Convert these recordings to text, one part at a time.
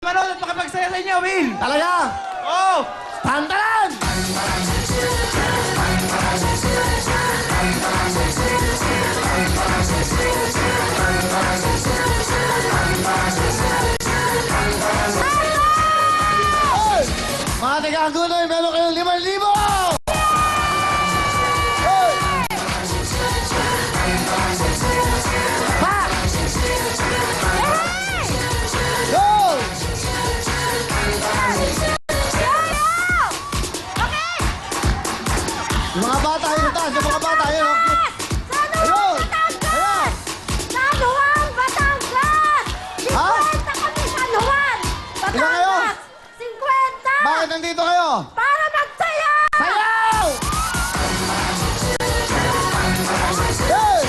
Manood at makipagsaya sa inyo, Will! Talaga? Oo! Tantalan! Hey! Mga taga-Agunoy, meron kayong 5,000! Hey! Pa! Go! Yung mga bata, yun taas. Yung mga bata, yun. Ayun! Ayun! San Juan, Batangas! 50 Ha? kami, San Juan! Ilan kayo? Batangas! 50! Bakit nandito kayo? Para magsaya! Sayaw! Hey!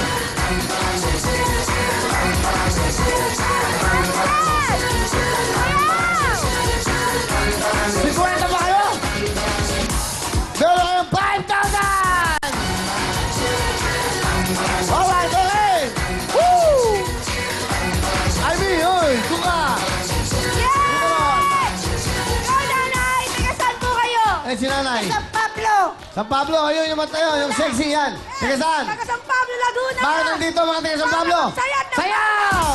Sayaw! 50 ba kayo? Meron kayong 5,000! Alright, okay! Woo! Ivy, oy! Doon ka! Yay! Ikaw, nanay! Taga saan po kayo? Eh, si nanay. San Pablo! San Pablo, ayun yung matayo, yung sexy yan. Taga saan? Taga San Pablo, Laguna! Bakit nandito mga taga San Pablo? Sayaw na- Sayaw!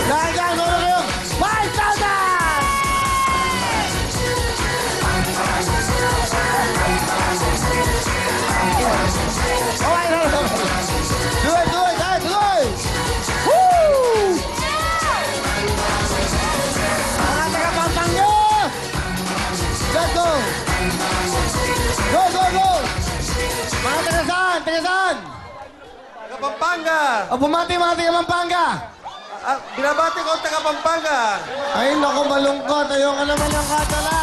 Dahil dyan, meron kayong 5,000! Alright, alright. Do it, dahil, tuloy! Woo! Mga taga Pampanga! Let's go! Go, go, go! Mga taga saan? Taga saan? Taga Pampanga! O, bumati mga taga Pampanga! Binabati ko ang taga Pampanga! Ay, naku, malungkot. Ayoko naman ng katala.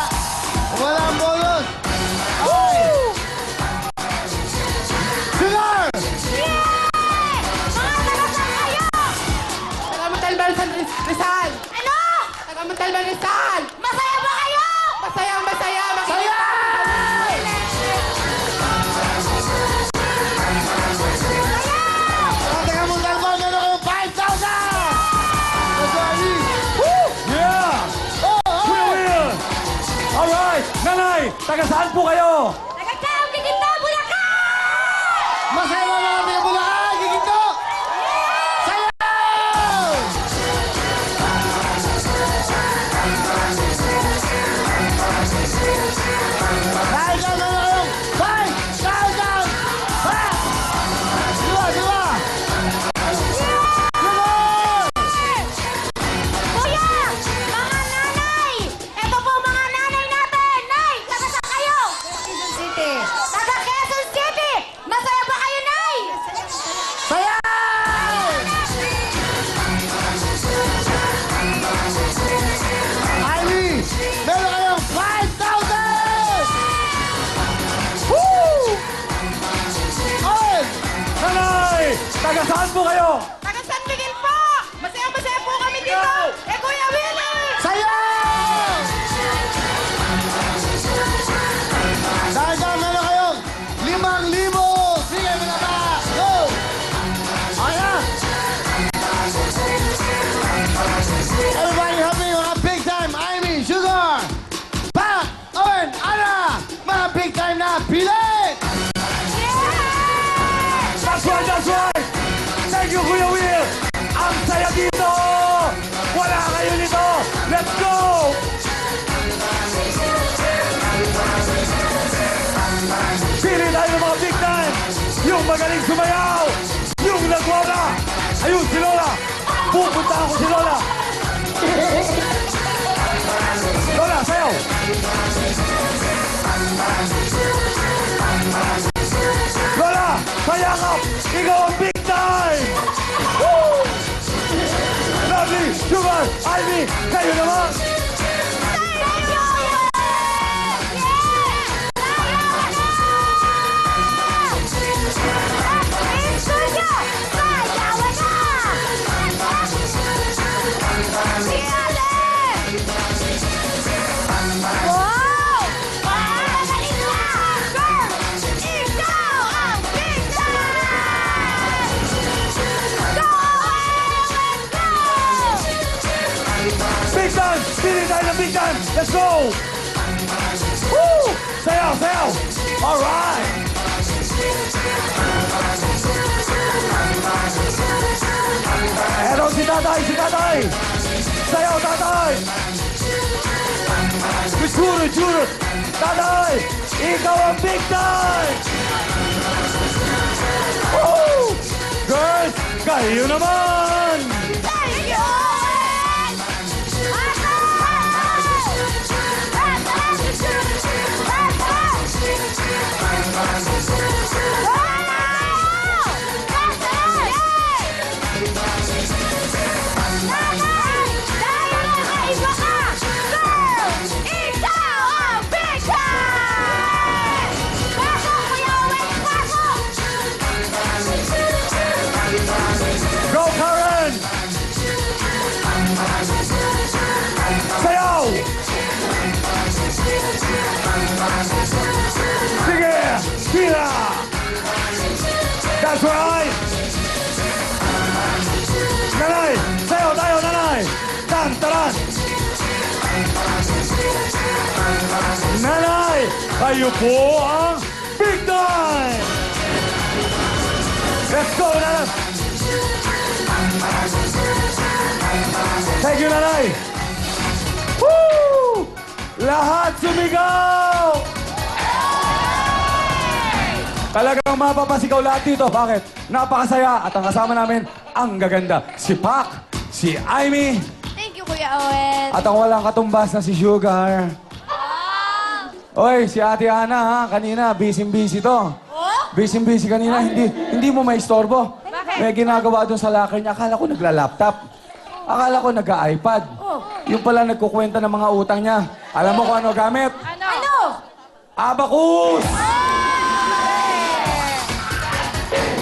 Walang bonus. Ay! Sugar! Mga taga saan kayo? Taga Montalban, Rizal! Ano? Taga Montalban, Rizal! Masaya ba kayo? Masayang masaya! Saya! Mga taga Montalban, meron kayong 5,000! Let's go, Ali! Woo! Yeah! Oh, oh! Alright! Nanay, taga saan po kayo? Taga saan? Tiginda, Bulacan! Masaya ba mga taga Bulacan? Giginto! Sayaw! Dahil dyan, meron kayong 5,000! Ha! Diba, diba? Diba? Kuya! Mga nanay! Ito po mga nanay natin! Nay! Taga saan kayo? Quezon City. Taga Quezon City! Masaya ba kayo, Nay? Sayaw! Ivy, meron kayong 5,000! Woo! Oy! Nanay, taga saan po kayo? Taga San Miguel po! Masayang masaya po kami dito! Eh, Kuya Willie! Sayaw! Dahil dyan, meron kayong 5,000! Sige, mga ba? Go! Okay na! Everybody happy, mga big time! Ivy, Sugar! Pat! Owen! Ana! Mga big time na pilit! That's right, that's right! Thank you, Kuya Will! Ang saya dito! Wala kayo dito! Let's go! Pili tayo ng mga big time! Yung magaling sumayaw! Yung nagwala! Ayun, si Lola! Pupunta ako si Lola! Lola, sayaw! Lola, sayakap! Ikaw ang big time! Woo! Lovely, Sugar, Ivy, kayo naman! Wow! Magaling ka! Girl! Ikaw ang big time! Big time! Pili tayo ng big time! Let's go! Woo! Sayaw, sayaw! Alright! Eto si tatay, si tatay! Sayaw, tatay! Juro, juro! Tatay! Ikaw ang big time! Woo! Girls, kayo naman! Thank you! Go, Karen! Sayaw! Sige! Tira! That's right! Nanay! Sayaw tayo, nanay! Tantaran! Nanay! Kayo po ang big time! Let's go, nanay! Thank you, nanay! Woo! Lahat sumigaw! Talagang mapapasigaw lahat dito. Bakit? Napakasaya. At ang kasama namin, ang gaganda. Si Pac, si Aimee, Thank you, Kuya Owen. at ang walang katumbas na si Sugar. Oy, si Ate Ana, ha? Kanina, busy-busy to. Busy-busy kanina, hindi mo maistorbo. Bakit? May ginagawa doon sa locker niya. Akala ko nagla-laptop. Akala ko nag-iPad. Yung pala nagkukwenta ng mga utang niya. Alam mo kung ano gamit? Ano? Abacus!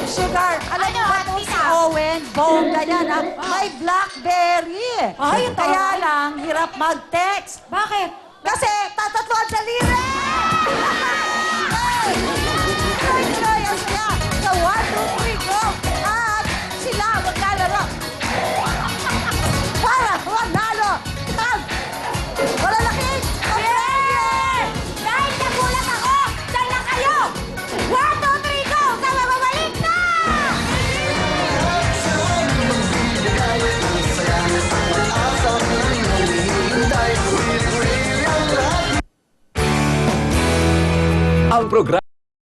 Sugar, alam niyo ba ito si Owen? Bongga yan, ha? May Blackberry. Ay, Kaya lang, hirap mag-text. Bakit? Kasi tatatluan sa libre!